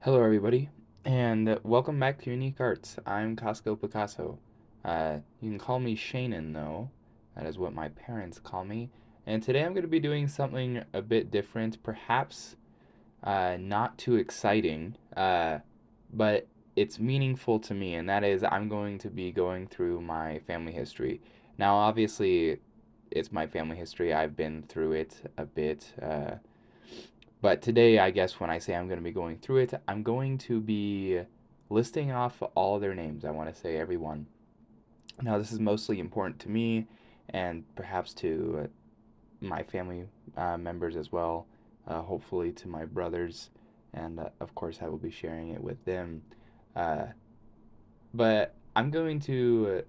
Hello, everybody, and welcome back to Unique Arts. I'm Costco Picasso. You can call me Shannon, though. That is what my parents call me. And today I'm going to be doing something a bit different, perhaps not too exciting, but it's meaningful to me, and that is I'm going to be going through my family history. Now, obviously, it's my family history. I've been through it a bit. But today, I guess when I say I'm going to be going through it, I'm going to be listing off all their names. I want to say everyone. Now, this is mostly important to me and perhaps to my family members as well, hopefully to my brothers, and of course, I will be sharing it with them. Uh, but I'm going to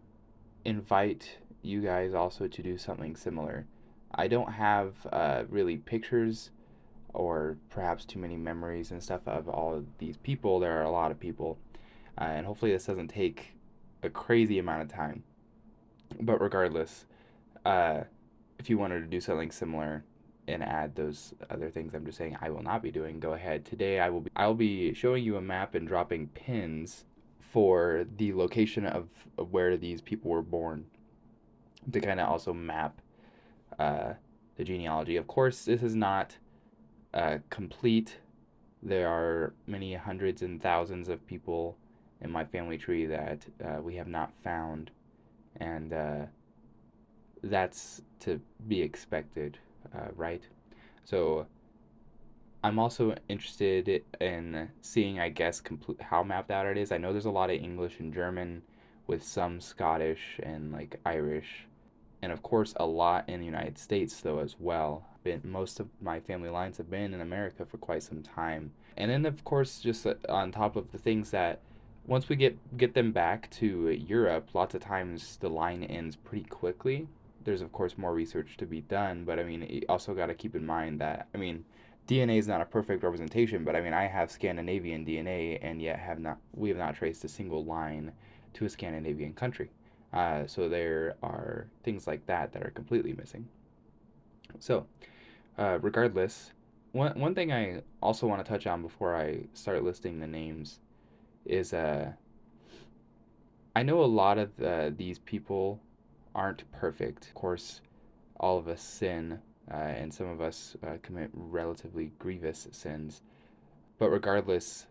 invite you guys also to do something similar. I don't have really pictures or perhaps too many memories and stuff of all of these people. There are a lot of people, and hopefully this doesn't take a crazy amount of time. But regardless, uh, if you wanted to do something similar and add those other things I'm just saying I will not be doing, go ahead. Today I will be showing you a map and dropping pins for the location of where these people were born to kind of also map uh, the genealogy. Of course, this is not complete. There are many hundreds and thousands of people in my family tree that we have not found, and that's to be expected, right? So I'm also interested in seeing, I guess, how mapped out it is. I know there's a lot of English and German, with some Scottish and like Irish, and of course a lot in the United States though as well. Most of my family lines have been in America for quite some time, and then of course just on top of the things that once we get them back to Europe, lots of times the line ends pretty quickly. There's of course more research to be done, but I mean you also got to keep in mind that DNA is not a perfect representation, but I mean I have Scandinavian DNA and yet we have not traced a single line to a Scandinavian country. So there are things like that are completely missing. So, regardless, one thing I also want to touch on before I start listing the names is I know a lot of these people aren't perfect. Of course, all of us sin, and some of us commit relatively grievous sins. But regardless,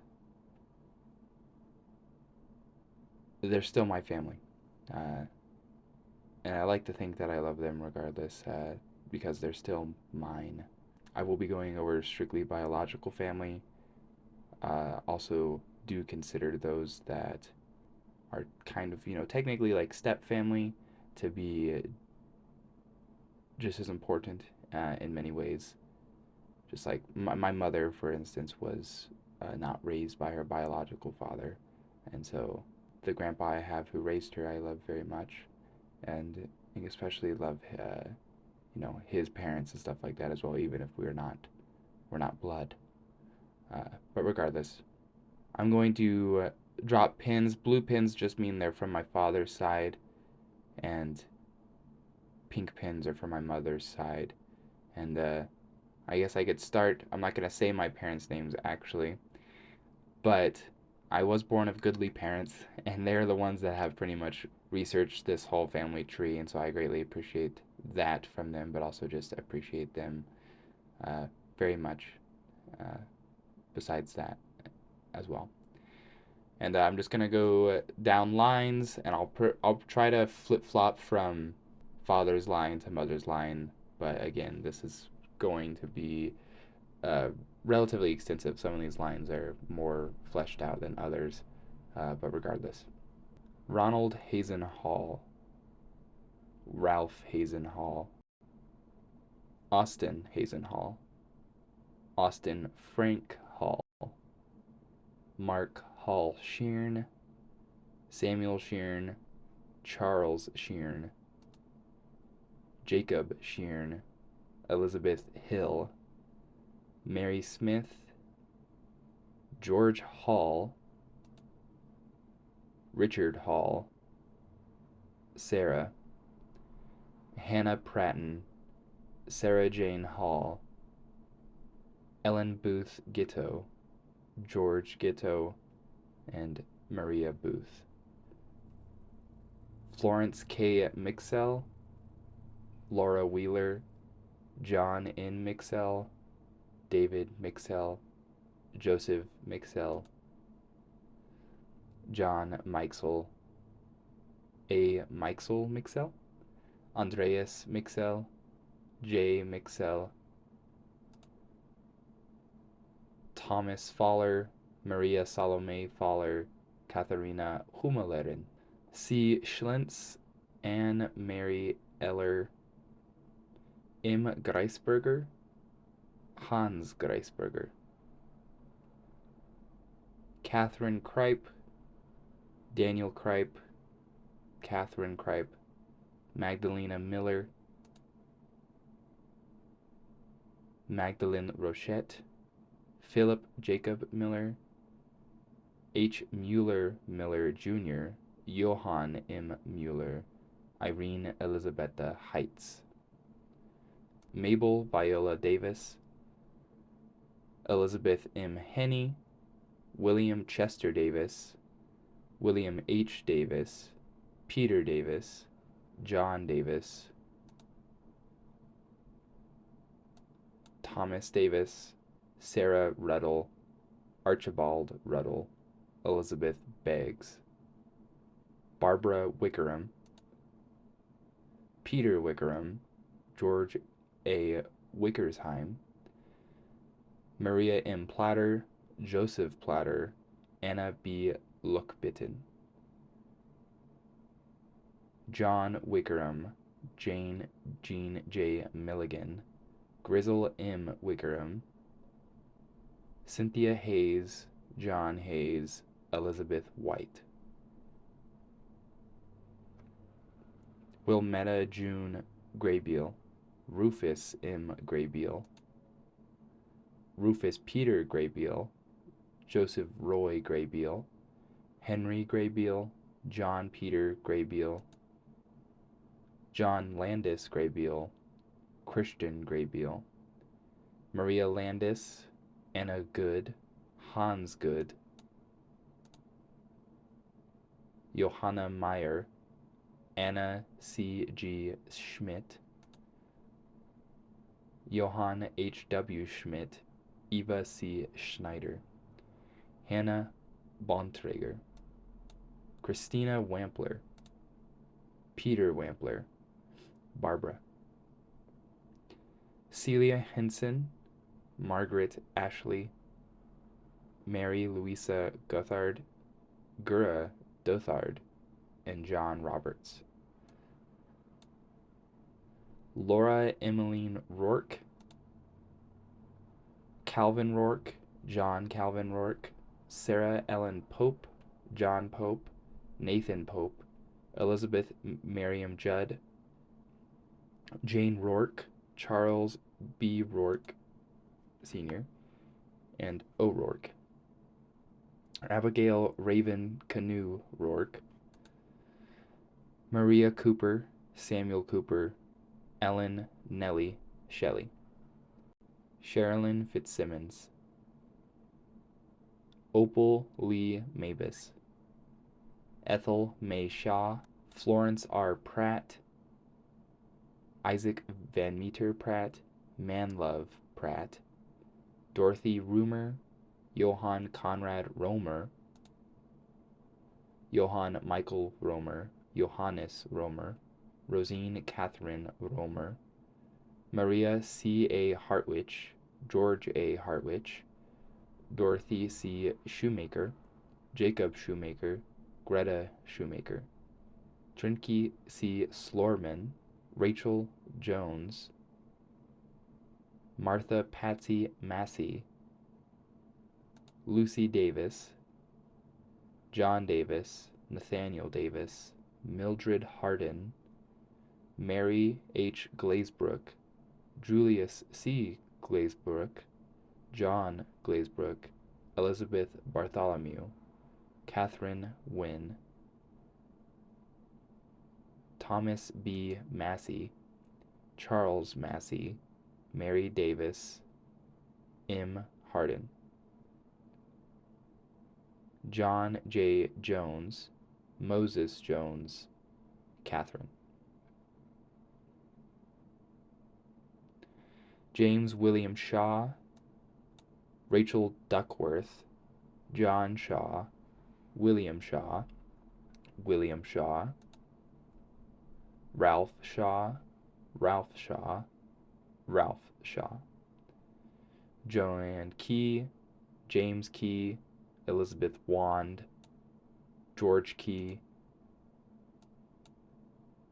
they're still my family. Uh, and I like to think that I love them regardless, because they're still mine. I will be going over strictly biological family. Also, do consider those that are kind of, technically like step family to be just as important in many ways. Just like my mother, for instance, was not raised by her biological father. And so the grandpa I have who raised her, I love very much. And I especially love, his parents and stuff like that as well, even if we're not blood. But regardless, I'm going to drop pins. Blue pins just mean they're from my father's side, and pink pins are from my mother's side. And I guess I could start. I'm not going to say my parents' names actually, but I was born of goodly parents, and they're the ones that have pretty much researched this whole family tree, and so I greatly appreciate that from them, but also just appreciate them uh, very much uh, besides that as well. And I'm just gonna go down lines, and I'll try to flip flop from father's line to mother's line. But again, this is going to be uh, relatively extensive. Some of these lines are more fleshed out than others, but regardless. Ronald Hazen Hall, Ralph Hazen Hall, Austin Hazen Hall, Austin Frank Hall, Mark Hall Shearn, Samuel Shearn, Charles Shearn, Jacob Shearn, Elizabeth Hill, Mary Smith, George Hall, Richard Hall, Sarah, Hannah Pratton, Sarah Jane Hall, Ellen Booth Gitto, George Gitto, and Maria Booth. Florence K. Mixell, Laura Wheeler, John N. Mixell, David Mixell, Joseph Mixell, John Meixel, A. Meixel Mixell, Andreas Mixell, J. Mixell, Thomas Faller, Maria Salome Faller, Katharina Hummelerin, C. Schlentz, Anne Mary Eller, M. Greisberger, Hans Greisberger, Catherine Kripe, Daniel Kripe, Catherine Kripe, Magdalena Miller, Magdalene Rochette, Philip Jacob Miller, H. Mueller Miller Jr., Johann M. Mueller, Irene Elisabetta Heitz, Mabel Viola Davis, Elizabeth M. Henney, William Chester Davis, William H. Davis, Peter Davis, John Davis, Thomas Davis, Sarah Ruddle, Archibald Ruddle, Elizabeth Beggs, Barbara Wickerham, Peter Wickerham, George A. Wickersheim, Maria M. Platter, Joseph Platter, Anna B. Lookbitten, John Wickerham, Jean J. Milligan, Grizzle M. Wickerham, Cynthia Hayes, John Hayes, Elizabeth White, Wilmetta June Graybeal, Rufus M. Graybeal, Rufus Peter Graybeal, Joseph Roy Graybeal, Henry Graybeal, John Peter Graybeal, John Landis Graybeal, Christian Graybeal, Maria Landis, Anna Good, Hans Good, Johanna Meyer, Anna C. G. Schmidt, Johann H. W. Schmidt, Eva C. Schneider, Hannah Bontrager, Christina Wampler, Peter Wampler, Barbara, Celia Henson, Margaret Ashley, Mary Louisa Gothard, Gura Dothard, and John Roberts. Laura Emmeline Rourke, Calvin Rourke, John Calvin Rourke, Sarah Ellen Pope, John Pope, Nathan Pope, Elizabeth Miriam Judd, Jane Rourke, Charles B. Rourke Sr., and O'Rourke, Abigail Raven Canoe Rourke, Maria Cooper, Samuel Cooper, Ellen Nellie Shelley, Sherilyn Fitzsimmons, Opal Lee Mabus, Ethel May Shaw, Florence R. Pratt, Isaac Van Meter Pratt, Manlove Pratt, Dorothy Rumer, Johann Conrad Romer, Johann Michael Romer, Johannes Romer, Rosine Catherine Romer, Maria C. A. Hartwich, George A. Hartwich, Dorothy C. Shoemaker, Jacob Shoemaker, Greta Shoemaker, Trinky C. Slorman, Rachel Jones, Martha Patsy Massey, Lucy Davis, John Davis, Nathaniel Davis, Mildred Hardin, Mary H. Glazebrook, Julius C. Glazebrook, John Glazebrook, Elizabeth Bartholomew, Catherine Wynne, Thomas B. Massey, Charles Massey, Mary Davis, M. Hardin. John J. Jones, Moses Jones, Catherine. James William Shaw, Rachel Duckworth, John Shaw, William Shaw, William Shaw, Ralph Shaw, Ralph Shaw, Ralph Shaw. Joanne Key, James Key, Elizabeth Wand, George Key,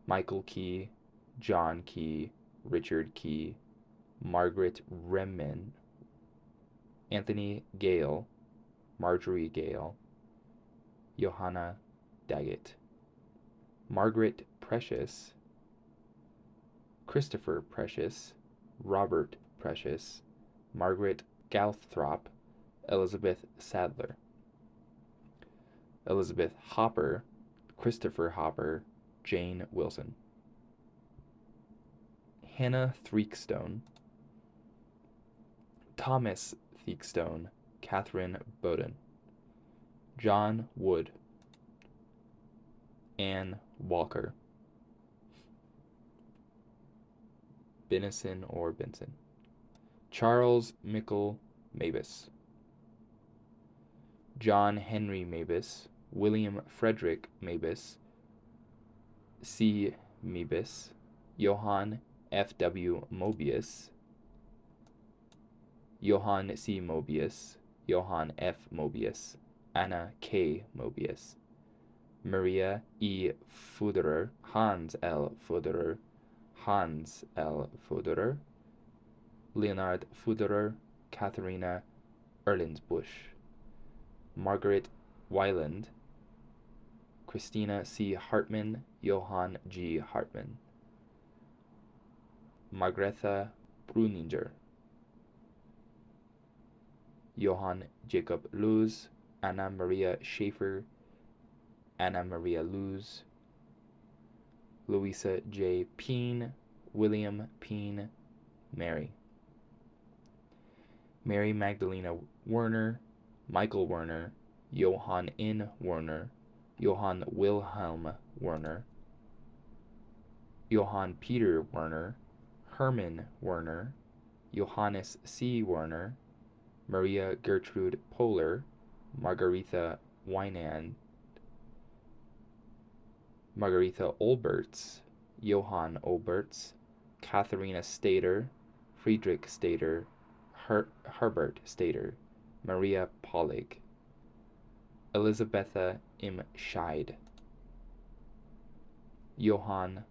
Michael Key, John Key, Richard Key, Margaret Remmen, Anthony Gale, Marjorie Gale, Johanna Daggett, Margaret Precious, Christopher Precious, Robert Precious, Margaret Gouthhrop, Elizabeth Sadler, Elizabeth Hopper, Christopher Hopper, Jane Wilson. Hannah Threakstone, Thomas Theakstone, Catherine Bowden. John Wood, Anne Walker, Binnison or Benson. Charles Mickle Mabus, John Henry Mabus, William Frederick Mabus, C. Mebus, Johann F.W. Mobius, Johann C. Mobius, Johann F. Mobius, Anna K. Mobius, Maria E. Fuderer, Hans L. Fuderer, Hans L. Fuderer, Leonard Fuderer, Katharina Erlensbusch, Margaret Weiland, Christina C. Hartman, Johann G. Hartman, Margrethe Bruninger, Johann Jacob Luz, Anna Maria Schaefer, Anna Maria Luz, Louisa J. Peen, William Peen, Mary. Mary Magdalena Werner, Michael Werner, Johann N. Werner, Johann Wilhelm Werner, Johann Peter Werner, Hermann Werner, Johannes C. Werner, Maria Gertrude Poehler, Margaretha Wynand, Margaretha Olberts, Johann Olberts, Katharina Stater, Friedrich Stater, Herbert Stater, Maria Pollig, Elisabetha M. Scheid, Johann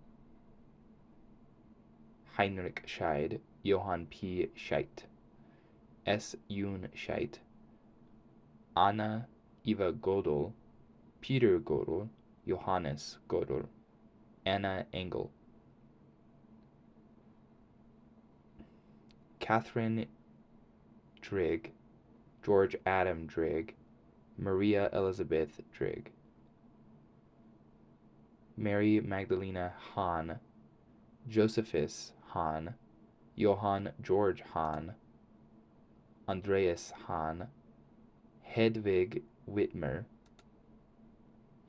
Heinrich Scheid, Johann P. Scheit, S. Jun Scheit, Anna Eva Godel, Peter Godel, Johannes Godel, Anna Engel, Catherine Drigg, George Adam Drigg, Maria Elizabeth Drigg, Mary Magdalena Hahn, Josephus Hahn, Johann George Hahn, Andreas Hahn, Hedwig Whitmer,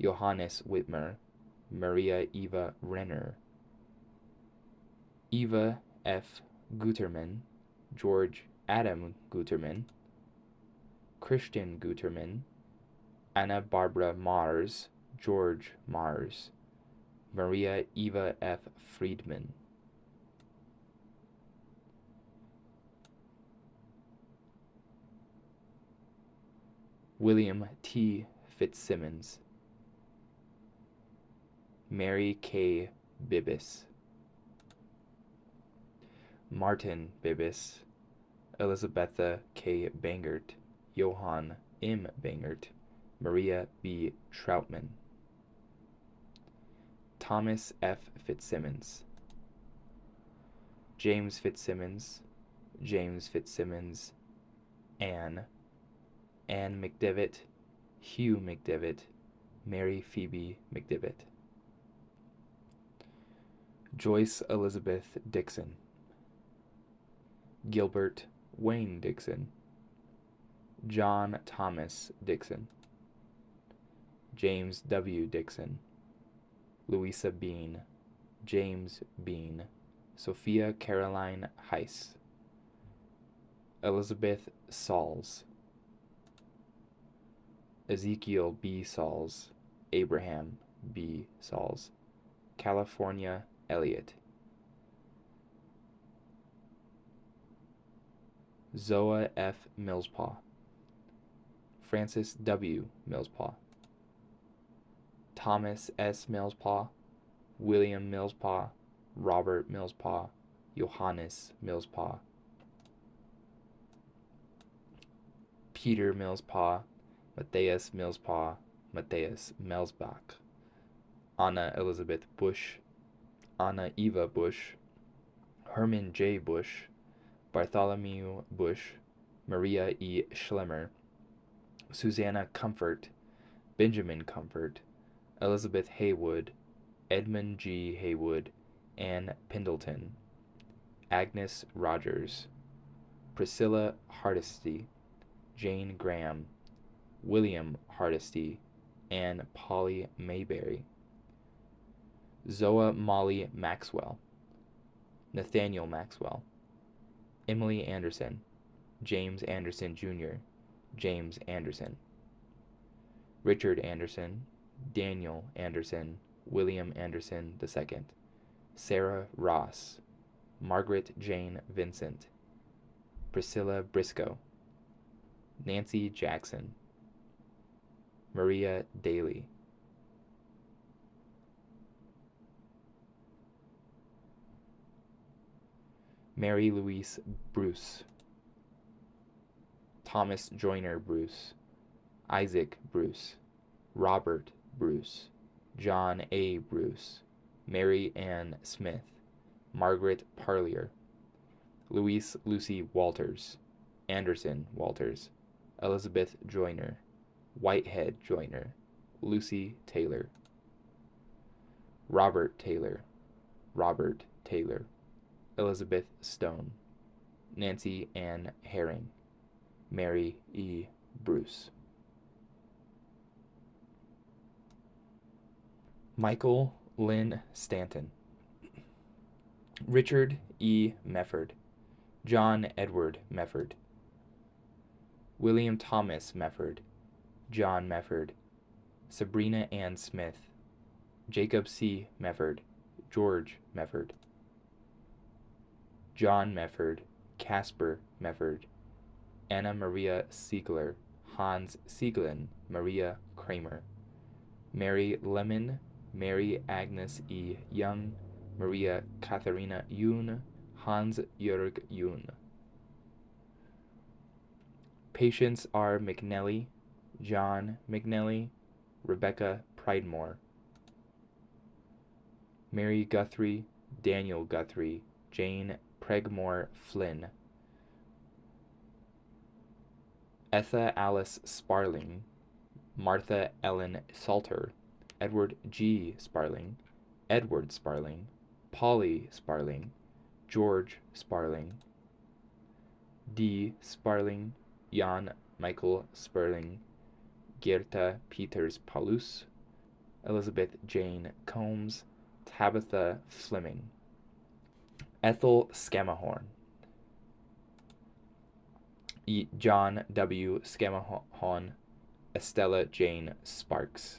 Johannes Whitmer, Maria Eva Renner, Eva F. Guterman, George Adam Guterman, Christian Guterman, Anna Barbara Mars, George Mars, Maria Eva F. Friedman. William T. Fitzsimmons, Mary K. Bibbis, Martin Bibbis, Elisabetha K. Bangert, Johann M. Bangert, Maria B. Troutman, Thomas F. Fitzsimmons, James Fitzsimmons, James Fitzsimmons, Anne McDevitt, Hugh McDevitt, Mary Phoebe McDevitt, Joyce Elizabeth Dixon, Gilbert Wayne Dixon, John Thomas Dixon, James W. Dixon, Louisa Bean, James Bean, Sophia Caroline Heiss, Elizabeth Sauls, Ezekiel B. Sauls, Abraham B. Sauls, California Elliott, Zoa F. Millspaw, Francis W. Millspaw, Thomas S. Millspaw, William Millspaw, Robert Millspaw, Johannes Millspaw, Peter Millspaw, Matthias Millspaw, Matthias Melsbach, Anna Elizabeth Bush, Anna Eva Bush, Herman J. Bush, Bartholomew Bush, Maria E. Schlemmer, Susanna Comfort, Benjamin Comfort, Elizabeth Haywood, Edmund G. Haywood, Anne Pendleton, Agnes Rogers, Priscilla Hardesty, Jane Graham, William Hardesty, and Polly Mayberry, Zoa Molly Maxwell, Nathaniel Maxwell, Emily Anderson, James Anderson Jr., James Anderson, Richard Anderson, Daniel Anderson, William Anderson II, Sarah Ross, Margaret Jane Vincent, Priscilla Briscoe, Nancy Jackson, Maria Daly, Mary Louise Bruce, Thomas Joyner Bruce, Isaac Bruce, Robert Bruce, John A. Bruce, Mary Ann Smith, Margaret Parlier, Louise Lucy Walters, Anderson Walters, Elizabeth Joyner, Whitehead Joyner, Lucy Taylor, Robert Taylor, Robert Taylor, Elizabeth Stone, Nancy Ann Herring, Mary E. Bruce. Michael Lynn Stanton, Richard E. Mefford, John Edward Mefford, William Thomas Mefford, John Mefford, Sabrina Ann Smith, Jacob C. Mefford, George Mefford, John Mefford, Casper Mefford, Anna Maria Siegler, Hans Sieglin, Maria Kramer, Mary Lemon, Mary Agnes E. Young, Maria Katharina Yoon, Hans Jörg Yoon. Patience R. McNelly, John McNelly, Rebecca Pridemore, Mary Guthrie, Daniel Guthrie, Jane Pregmore Flynn, Etha Alice Sparling, Martha Ellen Salter, Edward G. Sparling, Edward Sparling, Polly Sparling, George Sparling, D. Sparling, Jan Michael Sparling, Gerta Peters Paulus, Elizabeth Jane Combs, Tabitha Fleming, Ethel Scammahorn, John W. Scammahorn, Estella Jane Sparks,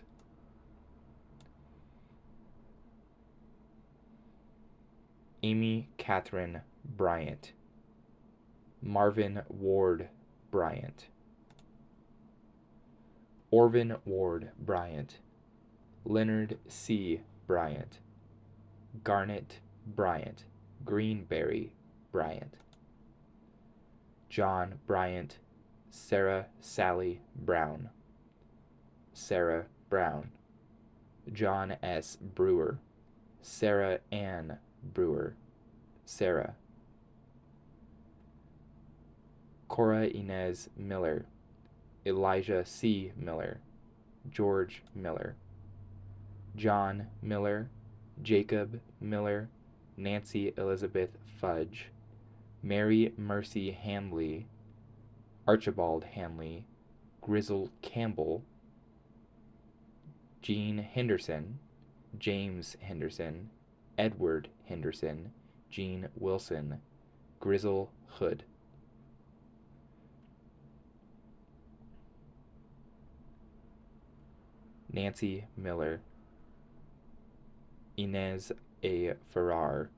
Amy Catherine Bryant, Marvin Ward Bryant, Orvin Ward Bryant, Leonard C. Bryant, Garnet Bryant, Greenberry Bryant, John Bryant, Sarah Sally Brown, Sarah Brown, John S. Brewer, Sarah Ann Brewer, Sarah, Cora Inez Miller, Elijah C. Miller, George Miller, John Miller, Jacob Miller, Nancy Elizabeth Fudge, Mary Mercy Hanley, Archibald Hanley, Grizzle Campbell, Gene Henderson, James Henderson, Edward Henderson, Gene Wilson, Grizzle Hood. Nancy Miller, Inez A. Farrar,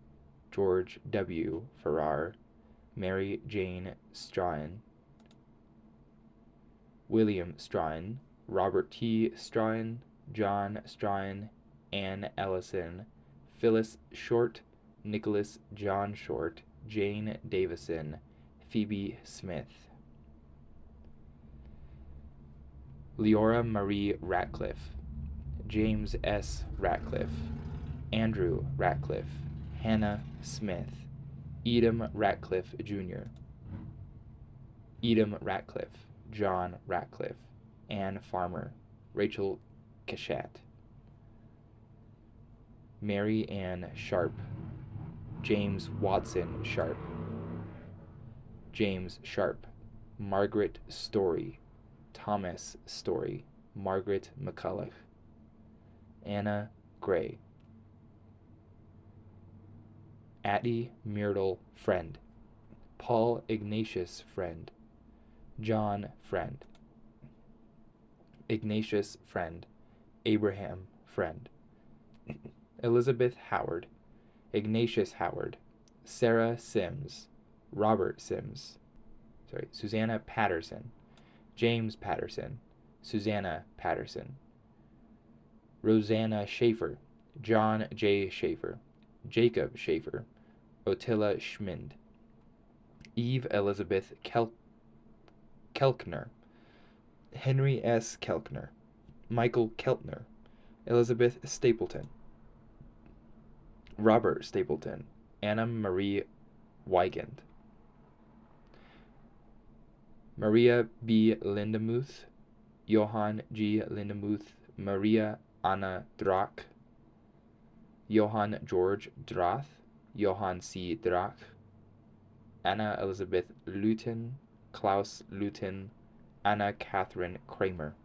George W. Farrar, Mary Jane Strahan, William Strahan, Robert T. Strahan, John Strahan, Anne Ellison, Phyllis Short, Nicholas John Short, Jane Davison, Phoebe Smith. Leora Marie Ratcliffe, James S. Ratcliffe, Andrew Ratcliffe, Hannah Smith, Edom Ratcliffe Jr., Edom Ratcliffe, John Ratcliffe, Anne Farmer, Rachel Cashat, Mary Ann Sharp, James Watson Sharp, James Sharp, Margaret Story, Thomas Story, Margaret McCulloch, Anna Gray, Addie Myrtle Friend, Paul Ignatius Friend, John Friend, Ignatius Friend, Abraham Friend, Elizabeth Howard, Ignatius Howard, Sarah Sims, Robert Sims, Susanna Patterson, James Patterson, Susanna Patterson, Rosanna Schaefer, John J. Schaefer, Jacob Schaefer, Ottila Schmind, Eve Elizabeth Kelkner, Henry S. Kelkner, Michael Keltner, Elizabeth Stapleton, Robert Stapleton, Anna Marie Wigand, Maria B. Lindemuth, Johann G. Lindemuth, Maria Anna Drach, Johann George Drath, Johann C. Drach, Anna Elizabeth Luton, Klaus Luton, Anna Catherine Kramer.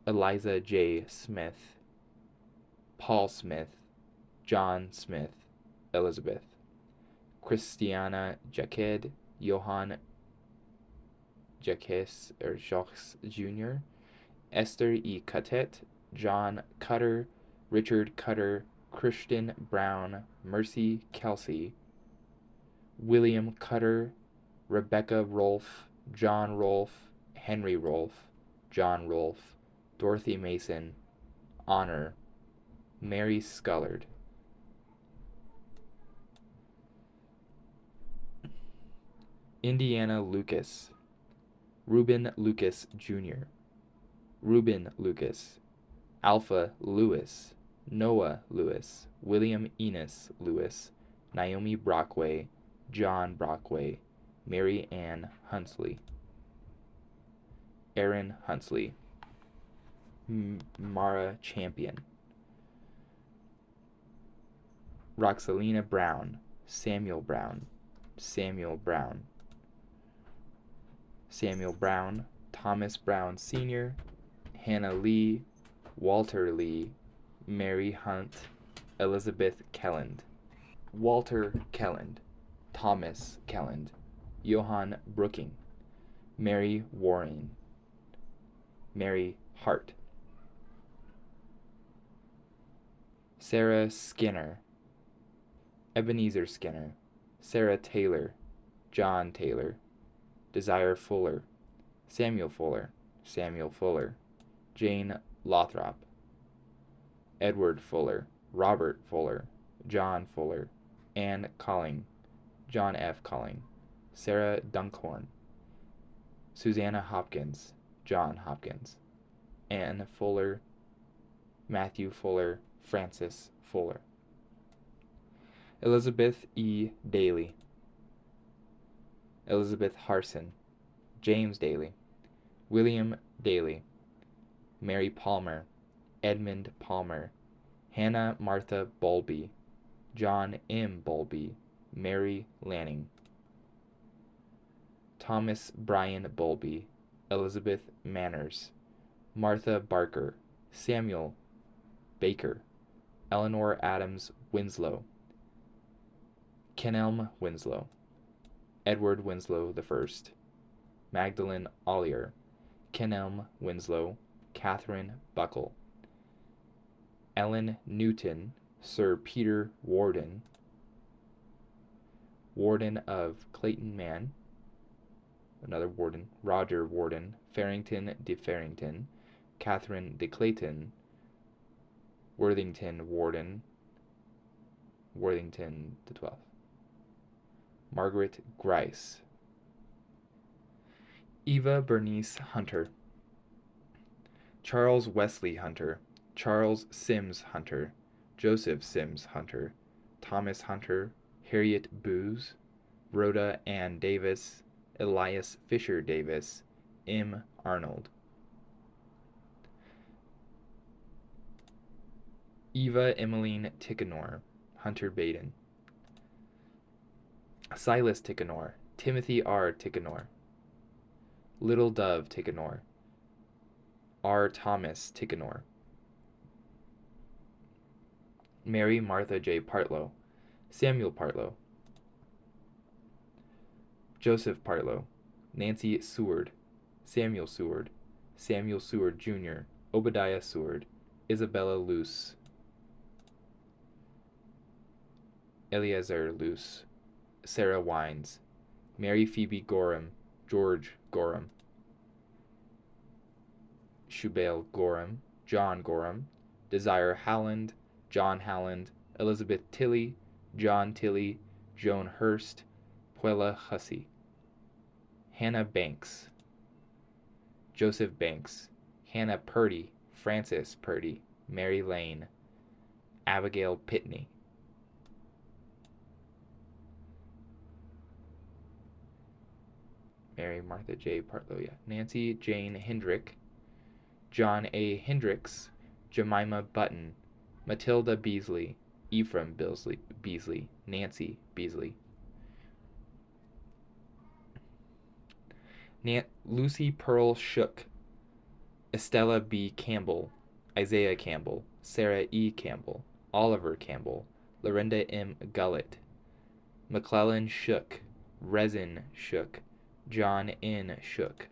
Eliza J. Smith, Paul Smith, John Smith, Elizabeth. Christiana Jacqued, Johann Jacques Jr., Esther E. Cuttet, John Cutter, Richard Cutter, Christian Brown, Mercy Kelsey, William Cutter, Rebecca Rolfe, John Rolfe, Henry Rolfe, John Rolfe, Dorothy Mason, Honor, Mary Scullard. Indiana Lucas, Reuben Lucas Jr., Reuben Lucas, Alpha Lewis, Noah Lewis, William Enos Lewis, Naomi Brockway, John Brockway, Mary Ann Hunsley, Aaron Hunsley, Mara Champion, Roxalina Brown, Samuel Brown, Samuel Brown, Samuel Brown, Thomas Brown Sr., Hannah Lee, Walter Lee, Mary Hunt, Elizabeth Kelland, Walter Kelland, Thomas Kelland, Johann Brooking, Mary Warren, Mary Hart, Sarah Skinner, Ebenezer Skinner, Sarah Taylor, John Taylor, Desire Fuller, Samuel Fuller, Samuel Fuller, Jane Lothrop, Edward Fuller, Robert Fuller, John Fuller, Anne Colling, John F. Colling, Sarah Dunkhorn, Susanna Hopkins, John Hopkins, Anne Fuller, Matthew Fuller, Francis Fuller. Elizabeth E. Daly, Elizabeth Harson, James Daly, William Daly, Mary Palmer, Edmund Palmer, Hannah Martha Bowlby, John M. Bowlby, Mary Lanning. Thomas Bryan Bowlby, Elizabeth Manners, Martha Barker, Samuel Baker, Eleanor Adams Winslow, Kenelm Winslow, Edward Winslow I, Magdalen Ollier, Kenelm Winslow, Catherine Buckle, Ellen Newton, Sir Peter Warden, Warden of Clayton Man, another Warden, Roger Warden, Farrington de Farrington, Catherine de Clayton, Worthington Warden, Worthington the 12th, Margaret Grice, Eva Bernice Hunter, Charles Wesley Hunter, Charles Sims Hunter, Joseph Sims Hunter, Thomas Hunter, Harriet Booz, Rhoda Ann Davis, Elias Fisher Davis, M. Arnold, Eva Emmeline Tichenor, Hunter Baden, Silas Tichenor, Timothy R. Tichenor, Little Dove Tichenor, R. Thomas Tichenor, Mary Martha J. Partlow, Samuel Partlow, Joseph Partlow, Nancy Seward, Samuel Seward, Samuel Seward Jr., Obadiah Seward, Isabella Luce, Eleazar Luce, Sarah Wines, Mary Phoebe Gorham, George Gorham, Shubale Gorham, John Gorham, Desire Howland, John Howland, Elizabeth Tilley, John Tilley, Joan Hurst, Puella Hussey, Hannah Banks, Joseph Banks, Hannah Purdy, Frances Purdy, Mary Lane, Abigail Pitney, Mary Martha J. Partlow, yeah. Nancy Jane Hendrick, John A. Hendricks, Jemima Button, Matilda Beasley, Ephraim Beasley, Nancy Beasley, Lucy Pearl Shook, Estella B. Campbell, Isaiah Campbell, Sarah E. Campbell, Oliver Campbell, Lorinda M. Gullett, McClellan Shook, Resin Shook, John N. Shook,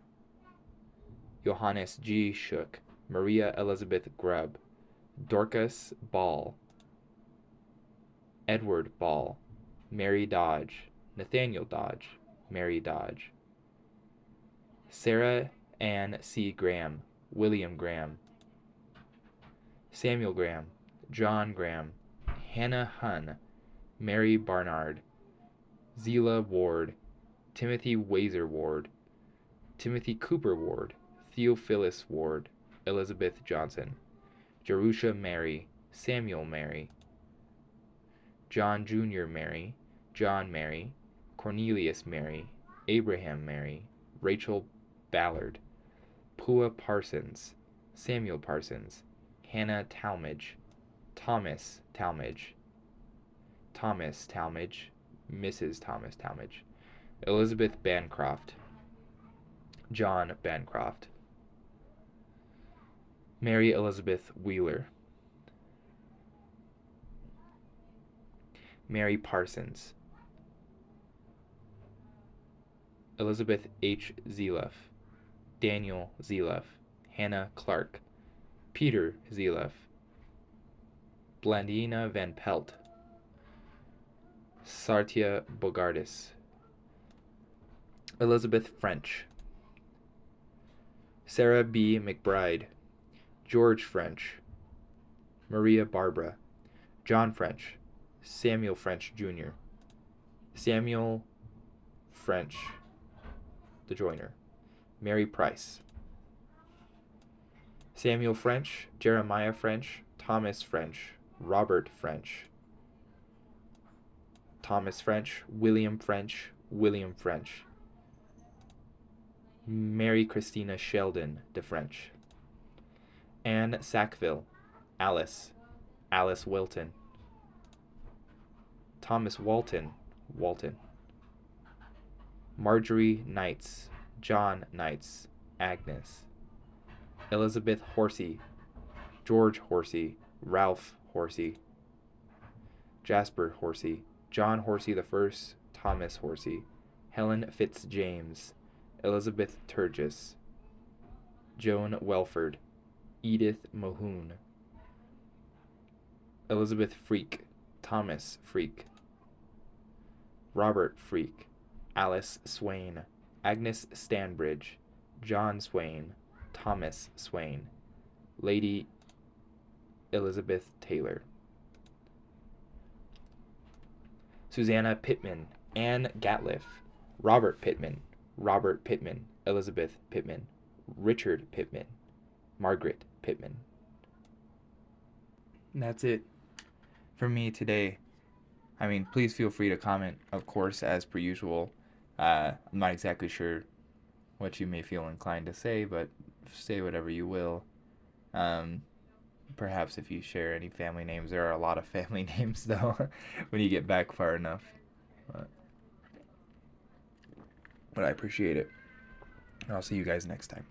Johannes G. Shook, Maria Elizabeth Grubb, Dorcas Ball, Edward Ball, Mary Dodge, Nathaniel Dodge, Mary Dodge, Sarah Ann C. Graham, William Graham, Samuel Graham, John Graham, Hannah Hunn, Mary Barnard, Zela Ward, Timothy Wazer Ward, Timothy Cooper Ward, Theophilus Ward, Elizabeth Johnson, Jerusha Mary, Samuel Mary, John Jr. Mary, John Mary, Cornelius Mary, Abraham Mary, Rachel Ballard, Pua Parsons, Samuel Parsons, Hannah Talmadge, Thomas Talmadge, Thomas Talmadge, Mrs. Thomas Talmadge, Elizabeth Bancroft, John Bancroft, Mary Elizabeth Wheeler, Mary Parsons, Elizabeth H. Zeleff, Daniel Zeleff, Hannah Clark, Peter Zeleff, Blandina Van Pelt, Sartia Bogardis, Elizabeth French, Sarah B. McBride, George French, Maria Barbara, John French, Samuel French Jr., Samuel French, the joiner, Mary Price, Samuel French, Jeremiah French, Thomas French, Robert French, Thomas French, William French, William French, Mary Christina Sheldon de French, Anne Sackville, Alice, Alice Wilton, Thomas Walton, Walton, Marjorie Knights, John Knights, Agnes, Elizabeth Horsey, George Horsey, Ralph Horsey, Jasper Horsey, John Horsey the First, Thomas Horsey, Helen Fitzjames, Elizabeth Turgis, Joan Welford, Edith Mohune, Elizabeth Freak, Thomas Freak, Robert Freak, Alice Swain, Agnes Stanbridge, John Swain, Thomas Swain, Lady Elizabeth Taylor, Susanna Pittman, Anne Gatliff, Robert Pittman, Elizabeth Pittman, Richard Pittman, Margaret Pittman. And that's it for me today. I mean, please feel free to comment, of course, as per usual. I'm not exactly sure what you may feel inclined to say, but say whatever you will. Um, Perhaps if you share any family names. There are a lot of family names, though, when you get back far enough. But I appreciate it. And I'll see you guys next time.